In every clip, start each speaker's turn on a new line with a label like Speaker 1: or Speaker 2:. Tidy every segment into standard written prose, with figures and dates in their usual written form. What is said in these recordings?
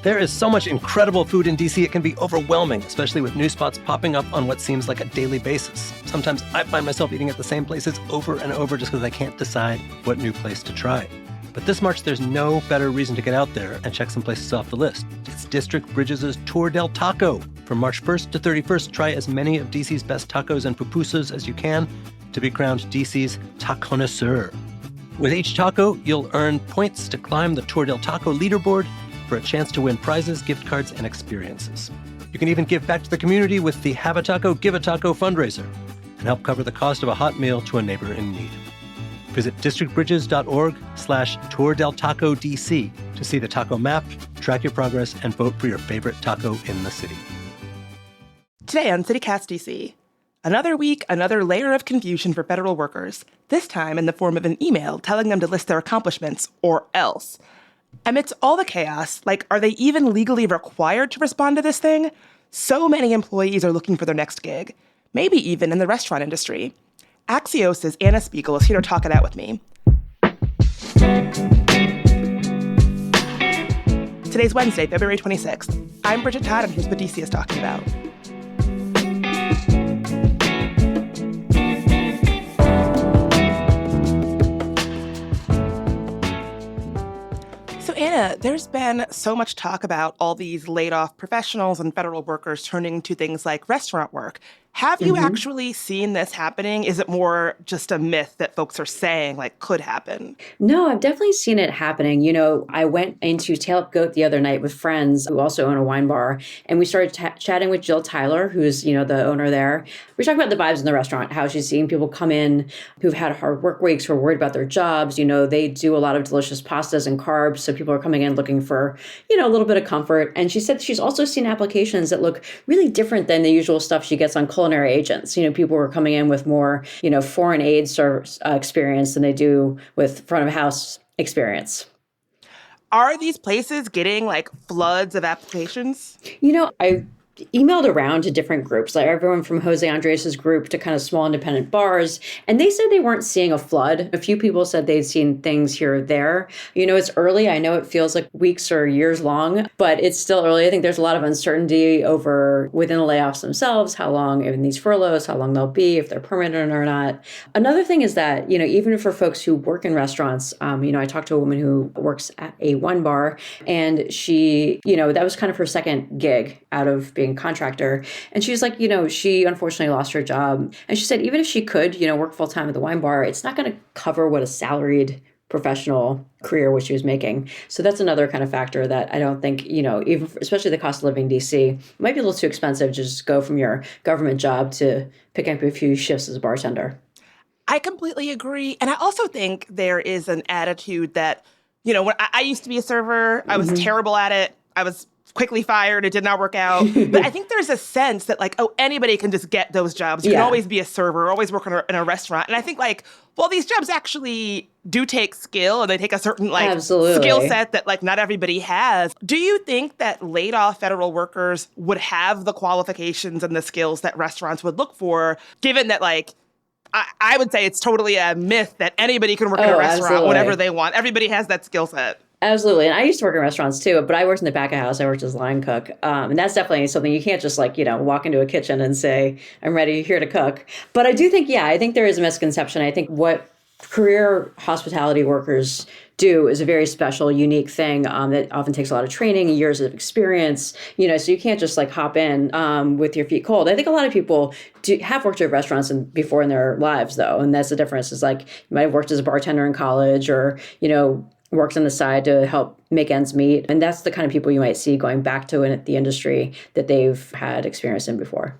Speaker 1: There is so much incredible food in DC, it can be overwhelming, especially with new spots popping up on what seems like a daily basis. Sometimes I find myself eating at the same places over and over just because I can't decide what new place to try. But this March, there's no better reason to get out there and check some places off the list. It's District Bridges' Tour del Taco. From March 1st to 31st, try as many of DC's best tacos and pupusas as you can to be crowned DC's taconnoisseur. With each taco, you'll earn points to climb the Tour del Taco leaderboard for a chance to win prizes, gift cards, and experiences. You can even give back to the community with the Have a Taco, Give a Taco fundraiser and help cover the cost of a hot meal to a neighbor in need. Visit districtbridges.org/Tour del Taco DC to see the taco map, track your progress, and vote for your favorite taco in the city.
Speaker 2: Today on CityCast DC, another week, another layer of confusion for federal workers, this time in the form of an email telling them to list their accomplishments or else. Amidst all the chaos, are they even legally required to respond to this thing? So many employees are looking for their next gig, maybe even in the restaurant industry. Axios' Anna Spiegel is here to talk it out with me. Today's Wednesday, February 26th. I'm Bridget Todd, and here's what DC is talking about. Anna, there's been so much talk about all these laid-off professionals and federal workers turning to things like restaurant work. Have you actually seen this happening? Is it more just a myth that folks are saying, could happen?
Speaker 3: No, I've definitely seen it happening. I went into Tail Up Goat the other night with friends who also own a wine bar, and we started chatting with Jill Tyler, who's, the owner there. We talked about the vibes in the restaurant, how she's seeing people come in who've had hard work weeks, who are worried about their jobs. They do a lot of delicious pastas and carbs, so people are coming in looking for, a little bit of comfort. And she said she's also seen applications that look really different than the usual stuff she gets on culinary agents. People are coming in with more, foreign aid service experience than they do with front of house experience.
Speaker 2: Are these places getting floods of applications?
Speaker 3: I emailed around to different groups, everyone from Jose Andres' group to kind of small independent bars, and they said they weren't seeing a flood. A few people said they'd seen things here or there. It's early. I know it feels like weeks or years long, but it's still early. I think there's a lot of uncertainty over within the layoffs themselves, how long in these furloughs, how long they'll be, if they're permanent or not. Another thing is that, even for folks who work in restaurants, I talked to a woman who works at a wine bar, and she, that was kind of her second gig out of being a contractor. And she was like, she unfortunately lost her job. And she said, even if she could, work full time at the wine bar, it's not going to cover what a salaried professional career what she was making. So that's another kind of factor that I don't think, even especially the cost of living in DC, might be a little too expensive to just go from your government job to pick up a few shifts as a bartender.
Speaker 2: I completely agree. And I also think there is an attitude that, when I used to be a server, I was terrible at it. I was quickly fired. It did not work out. But I think there's a sense that anybody can just get those jobs. You can always be a server, always work in a restaurant. And I think these jobs actually do take skill, and they take a certain skill set that not everybody has. Do you think that laid off federal workers would have the qualifications and the skills that restaurants would look for, given that I would say it's totally a myth that anybody can work in a restaurant, whatever they want. Everybody has that skill set.
Speaker 3: Absolutely. And I used to work in restaurants too, but I worked in the back of house. I worked as a line cook. And that's definitely something you can't just walk into a kitchen and say, I'm ready, here to cook. But I do think, I think there is a misconception. I think what career hospitality workers do is a very special, unique thing that often takes a lot of training, years of experience, so you can't just hop in with your feet cold. I think a lot of people have worked at restaurants before in their lives, though. And that's the difference is you might have worked as a bartender in college or, worked on the side to help make ends meet. And that's the kind of people you might see going back to the industry that they've had experience in before.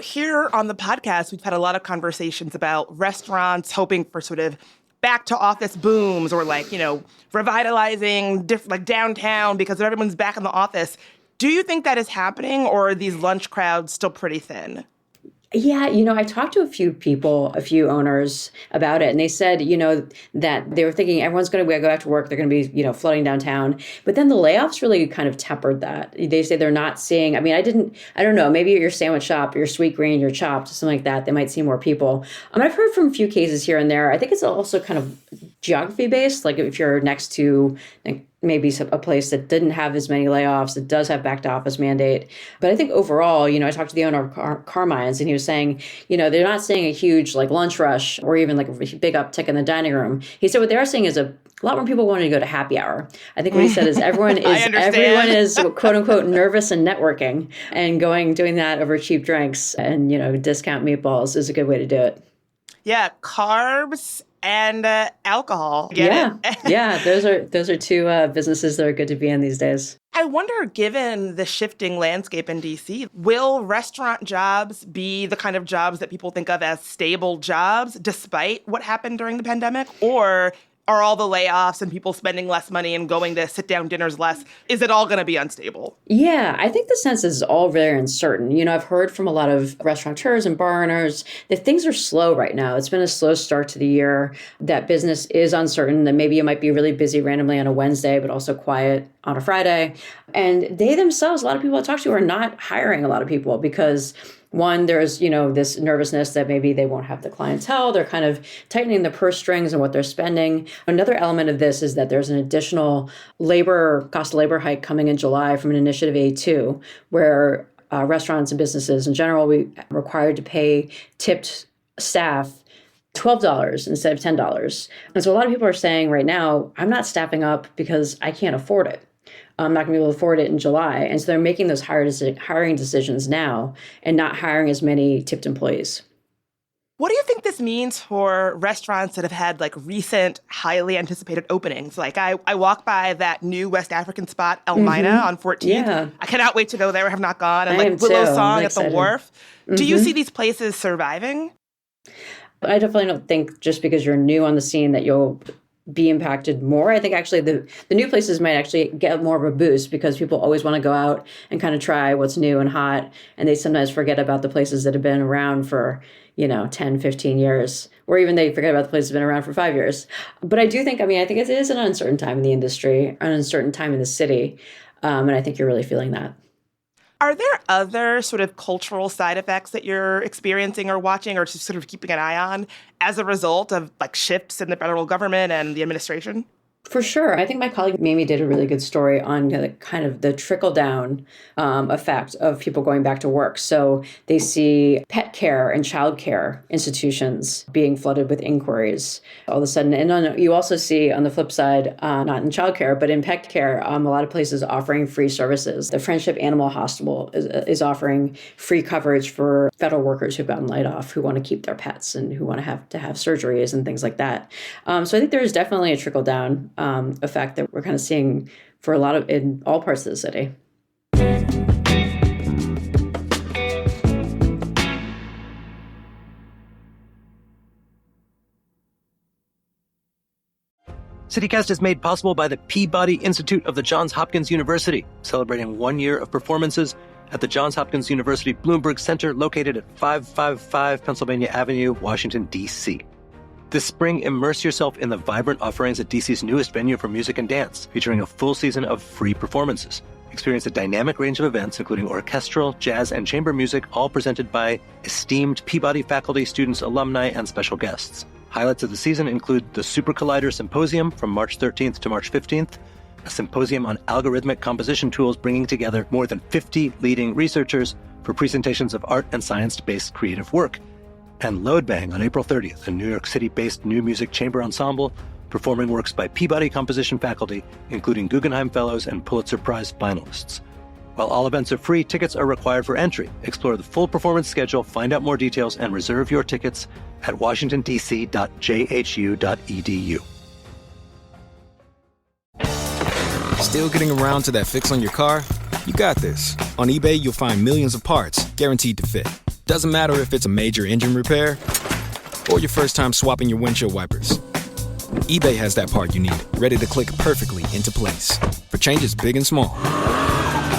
Speaker 2: Here on the podcast, we've had a lot of conversations about restaurants hoping for sort of back to office booms or revitalizing downtown because everyone's back in the office. Do you think that is happening, or are these lunch crowds still pretty thin?
Speaker 3: Yeah, I talked to a few owners about it, and they said, that they were thinking everyone's going to go back to work. They're going to be, flooding downtown. But then the layoffs really kind of tempered that. They say they're not seeing, I don't know, maybe at your sandwich shop, your Sweet Green, your Chopped, something like that, they might see more people. I've heard from a few cases here and there. I think it's also kind of geography based. If you're next to maybe a place that didn't have as many layoffs, that does have back to office mandate. But I think overall, I talked to the owner of Carmine's, and he was saying, they're not seeing a huge like lunch rush or even like a big uptick in the dining room. He said what they are seeing is a lot more people wanting to go to happy hour. I think what he said is everyone is quote unquote nervous and networking, and doing that over cheap drinks and discount meatballs is a good way to do it.
Speaker 2: Yeah, carbs and alcohol.
Speaker 3: Yeah. Those are two businesses that are good to be in these days.
Speaker 2: I wonder, given the shifting landscape in DC, will restaurant jobs be the kind of jobs that people think of as stable jobs, despite what happened during the pandemic? Or are all the layoffs and people spending less money and going to sit-down dinners less, is it all going to be unstable?
Speaker 3: Yeah, I think the sense is all very uncertain. I've heard from a lot of restaurateurs and bar owners that things are slow right now. It's been a slow start to the year, that business is uncertain, that maybe you might be really busy randomly on a Wednesday, but also quiet on a Friday. And they themselves, a lot of people I talk to are not hiring a lot of people because one, there's, this nervousness that maybe they won't have the clientele. They're kind of tightening the purse strings and what they're spending. Another element of this is that there's an additional cost of labor hike coming in July from an initiative A2, where restaurants and businesses in general, we are required to pay tipped staff $12 instead of $10. And so a lot of people are saying right now, I'm not staffing up because I can't afford it. I'm not going to be able to afford it in July. And so they're making those hiring decisions now and not hiring as many tipped employees.
Speaker 2: What do you think this means for restaurants that have had like recent, highly anticipated openings? Like I walk by that new West African spot, El Mina on 14th.
Speaker 3: Yeah.
Speaker 2: I cannot wait to go there. I have not gone. And
Speaker 3: I am
Speaker 2: like Willow
Speaker 3: too.
Speaker 2: Song
Speaker 3: I'm
Speaker 2: at the
Speaker 3: excited.
Speaker 2: Wharf. Do you see these places surviving?
Speaker 3: But I definitely don't think just because you're new on the scene that you'll be impacted more. I think actually the new places might actually get more of a boost because people always want to go out and kind of try what's new and hot. And they sometimes forget about the places that have been around for, 10, 15 years, or even they forget about the places that have been around for 5 years. But I do think, I think it is an uncertain time in the industry, an uncertain time in the city. And I think you're really feeling that.
Speaker 2: Are there other sort of cultural side effects that you're experiencing or watching or just sort of keeping an eye on as a result of like shifts in the federal government and the administration?
Speaker 3: For sure. I think my colleague Mimi did a really good story on kind of the trickle-down effect of people going back to work. So they see pet care and child care institutions being flooded with inquiries all of a sudden. And you also see on the flip side, not in child care, but in pet care, a lot of places offering free services. The Friendship Animal Hospital is offering free coverage for federal workers who've gotten laid off, who want to keep their pets and who want to have surgeries and things like that. So I think there is definitely a trickle-down effect that we're kind of seeing for in all parts of the city.
Speaker 1: CityCast is made possible by the Peabody Institute of the Johns Hopkins University, celebrating 1 year of performances at the Johns Hopkins University Bloomberg Center located at 555 Pennsylvania Avenue, Washington, D.C. This spring, immerse yourself in the vibrant offerings at DC's newest venue for music and dance, featuring a full season of free performances. Experience a dynamic range of events, including orchestral, jazz, and chamber music, all presented by esteemed Peabody faculty, students, alumni, and special guests. Highlights of the season include the Super Collider Symposium from March 13th to March 15th, a symposium on algorithmic composition tools bringing together more than 50 leading researchers for presentations of art and science-based creative work, and Load Bang on April 30th, a New York City-based new music chamber ensemble performing works by Peabody composition faculty, including Guggenheim Fellows and Pulitzer Prize finalists. While all events are free, tickets are required for entry. Explore the full performance schedule, find out more details, and reserve your tickets at washingtondc.jhu.edu.
Speaker 4: Still getting around to that fix on your car? You got this. On eBay, you'll find millions of parts guaranteed to fit. Doesn't matter if it's a major engine repair or your first time swapping your windshield wipers. eBay has that part you need, ready to click perfectly into place for changes big and small.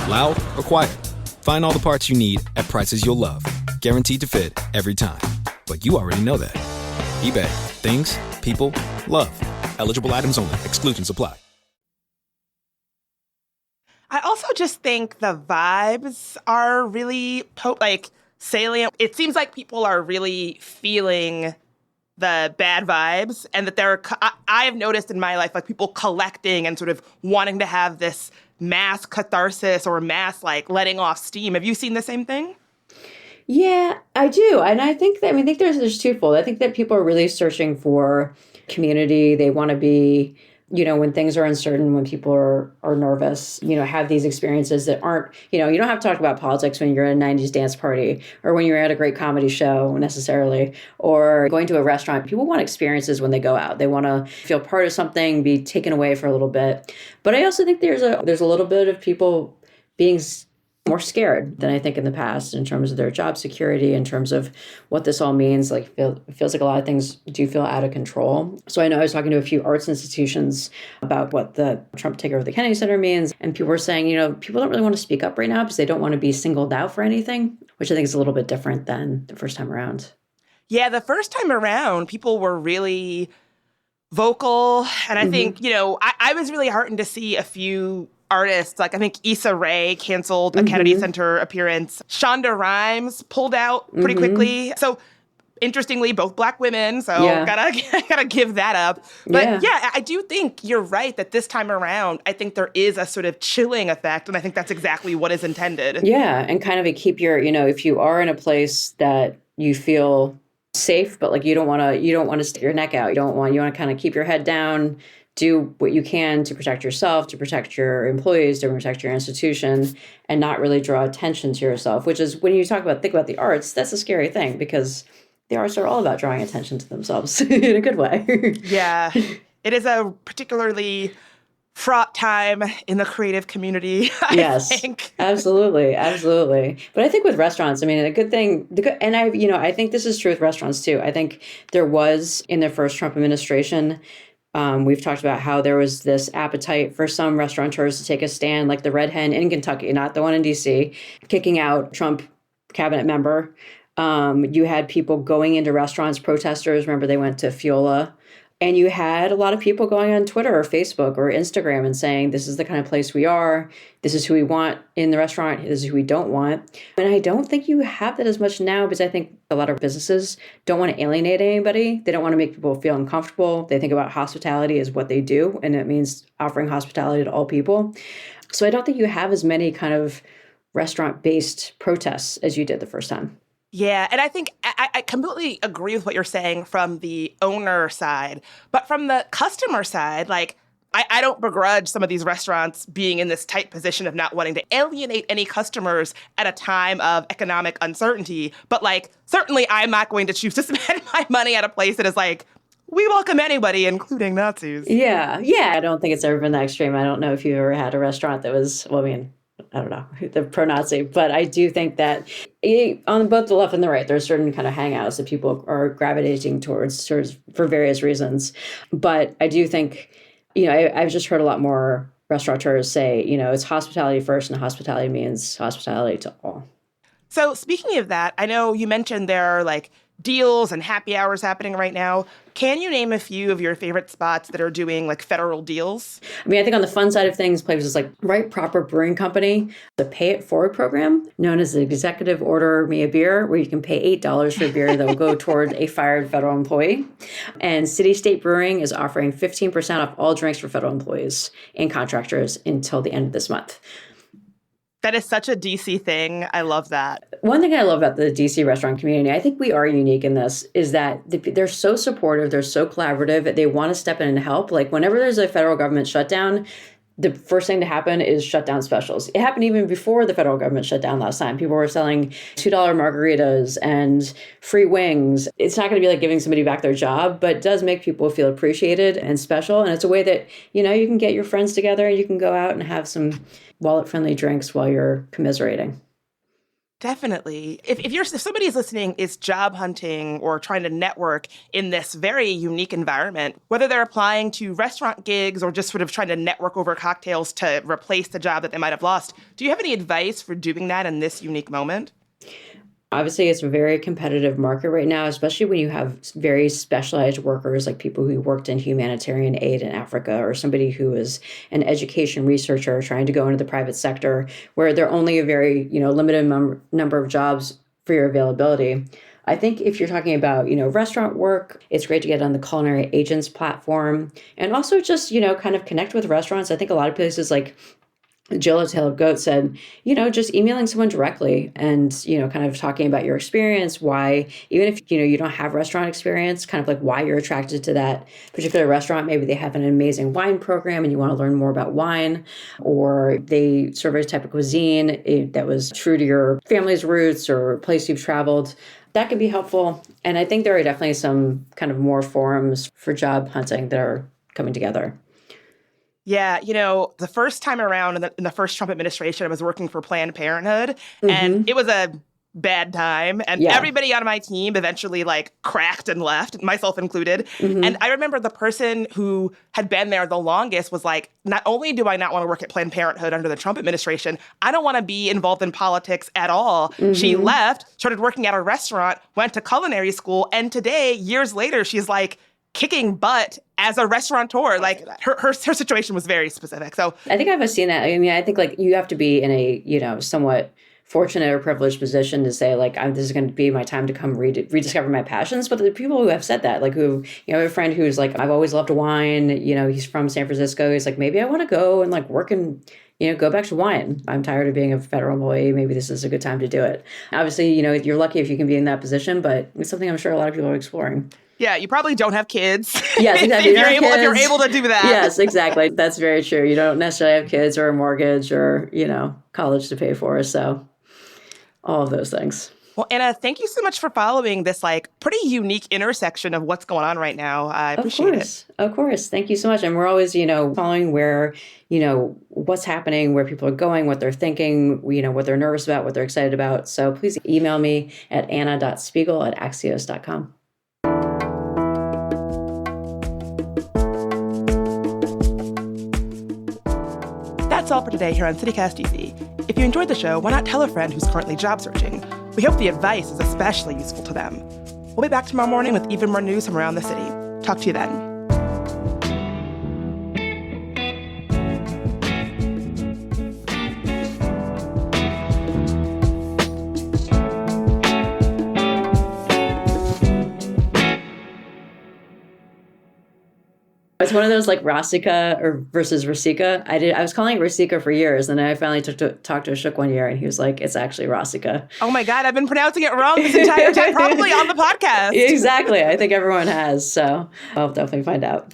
Speaker 4: Loud or quiet, find all the parts you need at prices you'll love. Guaranteed to fit every time. But you already know that. eBay. Things, people, love. Eligible items only. Exclusions apply.
Speaker 2: I also just think the vibes are really salient. It seems like people are really feeling the bad vibes, and that I have noticed in my life, like people collecting and sort of wanting to have this mass catharsis or mass like letting off steam. Have you seen the same thing?
Speaker 3: Yeah, I do. And I think that, I think there's twofold. I think that people are really searching for community. They want to be, when things are uncertain, when people are nervous, have these experiences that aren't, you don't have to talk about politics when you're at a 90s dance party or when you're at a great comedy show necessarily, or going to a restaurant. People want experiences when they go out. They want to feel part of something, be taken away for a little bit. But I also think there's a little bit of people being more scared than I think in the past in terms of their job security, in terms of what this all means. Like, it feels like a lot of things do feel out of control. So I know I was talking to a few arts institutions about what the Trump takeover of the Kennedy Center means. And people were saying, people don't really want to speak up right now because they don't want to be singled out for anything, which I think is a little bit different than the first time around.
Speaker 2: Yeah, the first time around, people were really vocal. And I think, I was really heartened to see a few artists, like I think Issa Rae canceled a Kennedy Center appearance. Shonda Rhimes pulled out pretty quickly. So interestingly, both Black women. So gotta give that up. But yeah, I do think you're right that this time around, I think there is a sort of chilling effect. And I think that's exactly what is intended.
Speaker 3: Yeah. And kind of keep your, if you are in a place that you feel safe, but like you don't want to stick your neck out. You want to kind of keep your head down, do what you can to protect yourself, to protect your employees, to protect your institution, and not really draw attention to yourself, which is when you think about the arts, that's a scary thing because the arts are all about drawing attention to themselves in a good way.
Speaker 2: Yeah, it is a particularly fraught time in the creative community, I think.
Speaker 3: Absolutely. But I think with restaurants, a good thing, and I think this is true with restaurants too. I think there was in the first Trump administration, we've talked about how there was this appetite for some restaurateurs to take a stand, like the Red Hen in Kentucky, not the one in D.C., kicking out Trump cabinet member. You had people going into restaurants, protesters. Remember, they went to Fiola. And you had a lot of people going on Twitter or Facebook or Instagram and saying, this is the kind of place we are. This is who we want in the restaurant. This is who we don't want. And I don't think you have that as much now because I think a lot of businesses don't want to alienate anybody. They don't want to make people feel uncomfortable. They think about hospitality as what they do, and it means offering hospitality to all people. So I don't think you have as many kind of restaurant-based protests as you did the first time.
Speaker 2: Yeah, and I think I completely agree with what you're saying from the owner side. But from the customer side, like, I don't begrudge some of these restaurants being in this tight position of not wanting to alienate any customers at a time of economic uncertainty. But, like, certainly I'm not going to choose to spend my money at a place that is like, we welcome anybody, including Nazis.
Speaker 3: Yeah. I don't think it's ever been that extreme. I don't know if you ever had a restaurant that was, I don't know, the pro-Nazi, but I do think that on both the left and the right, there's certain kind of hangouts that people are gravitating towards for various reasons. But I do think, I've just heard a lot more restaurateurs say, it's hospitality first, and hospitality means hospitality to all.
Speaker 2: So speaking of that, I know you mentioned there are like deals and happy hours happening right now. Can you name a few of your favorite spots that are doing like federal deals?
Speaker 3: I think on the fun side of things, places like Right Proper Brewing Company, the Pay It Forward program, known as the Executive Order Me a Beer, where you can pay $8 for a beer that will go toward a fired federal employee. And City State Brewing is offering 15% off all drinks for federal employees and contractors until the end of this month.
Speaker 2: That is such a DC thing. I love that.
Speaker 3: One thing I love about the DC restaurant community, I think we are unique in this, is that they're so supportive, they're so collaborative, they want to step in and help. Like whenever there's a federal government shutdown, the first thing to happen is shutdown specials. It happened even before the federal government shut down last time. People were selling $2 margaritas and free wings. It's not going to be like giving somebody back their job, but it does make people feel appreciated and special. And it's a way that, you can get your friends together and you can go out and have some wallet-friendly drinks while you're commiserating.
Speaker 2: Definitely. If somebody is listening is job hunting or trying to network in this very unique environment, whether they're applying to restaurant gigs or just sort of trying to network over cocktails to replace the job that they might have lost, do you have any advice for doing that in this unique moment?
Speaker 3: Obviously, it's a very competitive market right now, especially when you have very specialized workers like people who worked in humanitarian aid in Africa or somebody who is an education researcher trying to go into the private sector where there are only a very limited number of jobs for your availability. I think if you're talking about, restaurant work, it's great to get on the Culinary Agents platform and also just, kind of connect with restaurants. I think a lot of places like Jill at Tail of Goat said, just emailing someone directly and, kind of talking about your experience, why, even if, you don't have restaurant experience, kind of like why you're attracted to that particular restaurant. Maybe they have an amazing wine program and you want to learn more about wine, or they serve a type of cuisine that was true to your family's roots or place you've traveled. That could be helpful. And I think there are definitely some kind of more forums for job hunting that are coming together.
Speaker 2: Yeah, the first time around in the first Trump administration, I was working for Planned Parenthood, and it was a bad time. And everybody on my team eventually cracked and left, myself included. And I remember the person who had been there the longest was like, not only do I not want to work at Planned Parenthood under the Trump administration, I don't want to be involved in politics at all. She left, started working at a restaurant, went to culinary school, and today, years later, she's kicking butt as a restaurateur. Her situation was very specific. So
Speaker 3: I think I've seen that. I mean, I think you have to be in a, somewhat fortunate or privileged position to say this is going to be my time to come rediscover my passions. But the people who have said that, who, I have a friend who's I've always loved wine, he's from San Francisco. He's maybe I want to go and work and, go back to wine. I'm tired of being a federal employee. Maybe this is a good time to do it. Obviously, you're lucky if you can be in that position, but it's something I'm sure a lot of people are exploring.
Speaker 2: Yeah, you probably don't have kids.
Speaker 3: Yes, exactly.
Speaker 2: if you're able to do that.
Speaker 3: Yes, exactly. That's very true. You don't necessarily have kids or a mortgage or, college to pay for. So all of those things.
Speaker 2: Well, Anna, thank you so much for following this pretty unique intersection of what's going on right now. I appreciate it.
Speaker 3: Of course. Thank you so much. And we're always, following where, what's happening, where people are going, what they're thinking, what they're nervous about, what they're excited about. So please email me at anna.spiegel@axios.com.
Speaker 2: That's all for today here on CityCast DC. If you enjoyed the show, why not tell a friend who's currently job searching? We hope the advice is especially useful to them. We'll be back tomorrow morning with even more news from around the city. Talk to you then.
Speaker 3: It's one of those Rasika versus Rasika. I was calling it Rasika for years, and then I finally talked to Ashok one year, and he was like, "It's actually Rasika."
Speaker 2: Oh my God, I've been pronouncing it wrong this entire time, probably on the podcast.
Speaker 3: Exactly. I think everyone has, so I'll definitely find out.